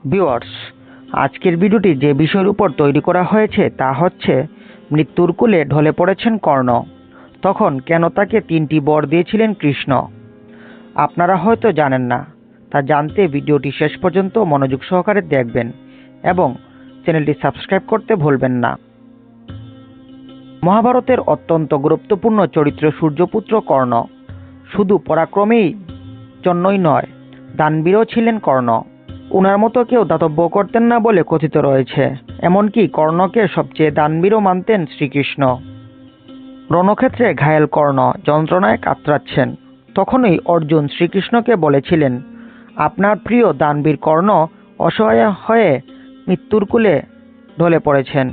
Viewers, আজকের ভিডিওটি যে বিষয়ের উপর তৈরি করা হয়েছে তা হচ্ছে মৃত্যুর কোলে ঢলে পড়েছেন কর্ণ। তখন কেন তাকে 3টি বর দিয়েছিলেন কৃষ্ণ? আপনারা হয়তো জানেন না, তা জানতে ভিডিওটি শেষ পর্যন্ত মনোযোগ সহকারে দেখবেন এবং চ্যানেলটি সাবস্ক্রাইব করতে ভুলবেন না। মহাভারতের অত্যন্ত গুরুত্বপূর্ণ চরিত্র সূর্যপুত্র কর্ণ শুধু পরাক্রমেই জন্যই নয়, দানবীরও ছিলেন কর্ণ। ওনার মতো কেউ দাতব্য করতেন না বলে কথিত রয়েছে। এমনকি কর্ণকে সবচেয়ে দানবীরও মানতেন শ্রীকৃষ্ণ। রণক্ষেত্রে ঘায়েল কর্ণ যন্ত্রণায় কাতরাচ্ছেন। তখনই অর্জুন শ্রীকৃষ্ণকে বলেছিলেন, আপনার প্রিয় দানবীর কর্ণ অসহায় হয়ে মৃত্যুর কোলে ঢলে পড়েছেন।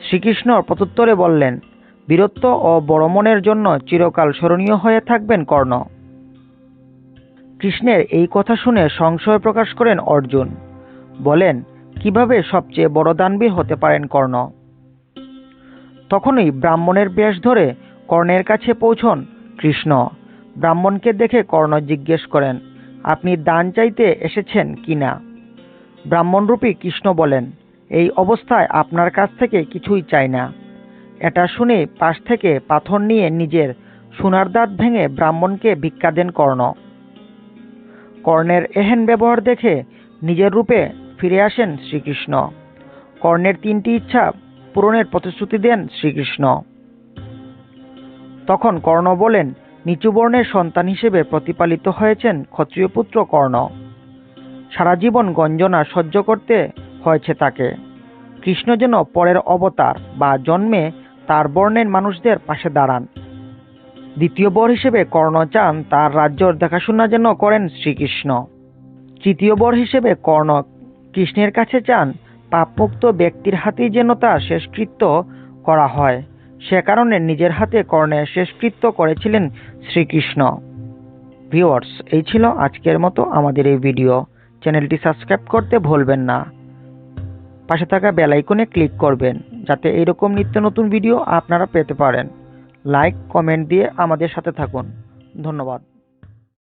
শ্রীকৃষ্ণ প্রত্যুত্তরে বললেন, বীরত্ব ও বড় মনের জন্য চিরকাল স্মরণীয় হয়ে থাকবেন কর্ণ। কৃষ্ণের এই কথা শুনে সংশয় প্রকাশ করেন অর্জুন। বলেন, কিভাবে সবচেয়ে বড় দানবীর হতে পারেন কর্ণ? তখনই ব্রাহ্মণের বেশ ধরে কর্ণের কাছে পৌঁছন কৃষ্ণ। ব্রাহ্মণকে দেখে কর্ণ জিজ্ঞেস করেন, আপনি দান চাইতে এসেছেন কিনা? ব্রাহ্মণরূপী কৃষ্ণ বলেন, এই অবস্থায় আপনার কাছ থেকে কিছুই চাই না। এটা শুনে পাশ থেকে পাথর নিয়ে নিজের সোনার দাঁত ভেঙে ব্রাহ্মণকে ভিক্ষা দেন কর্ণ। কর্ণের এহেন ব্যবহার দেখে নিজের রূপে ফিরে আসেন শ্রীকৃষ্ণ। কর্ণের 3টি ইচ্ছা পূরণের প্রতিশ্রুতি দেন শ্রীকৃষ্ণ। তখন কর্ণ বলেন, নিচু বর্ণের সন্তান হিসেবে প্রতিপালিত হয়েছেন ক্ষত্রিয় পুত্র কর্ণ। সারা জীবন গঞ্জনা সহ্য করতে হয়েছে তাকে। কৃষ্ণ যেন পরের অবতার বা জন্মে তার বর্ণের মানুষদের পাশে দাঁড়ান। দ্বিতীয় বর হিসেবে কর্ণ চান তার রাজ্যর দেখাশোনা যেন করেন শ্রীকৃষ্ণ। তৃতীয় বর হিসেবে কর্ণ কৃষ্ণের কাছে চান পাপমুক্ত ব্যক্তির হাতেই যেন তার শেষকৃত্য করা হয়। সে কারণে নিজের হাতে কর্ণের শেষকৃত্য করেছিলেন শ্রীকৃষ্ণ। ভিউয়ার্স, এই ছিল আজকের মতো আমাদের এই ভিডিও। চ্যানেলটি সাবস্ক্রাইব করতে ভুলবেন না। পাশে থাকা বেল আইকনে ক্লিক করবেন যাতে এইরকম নিত্য নতুন ভিডিও আপনারা পেতে পারেন। লাইক কমেন্ট দিয়ে আমাদের সাথে থাকুন। ধন্যবাদ।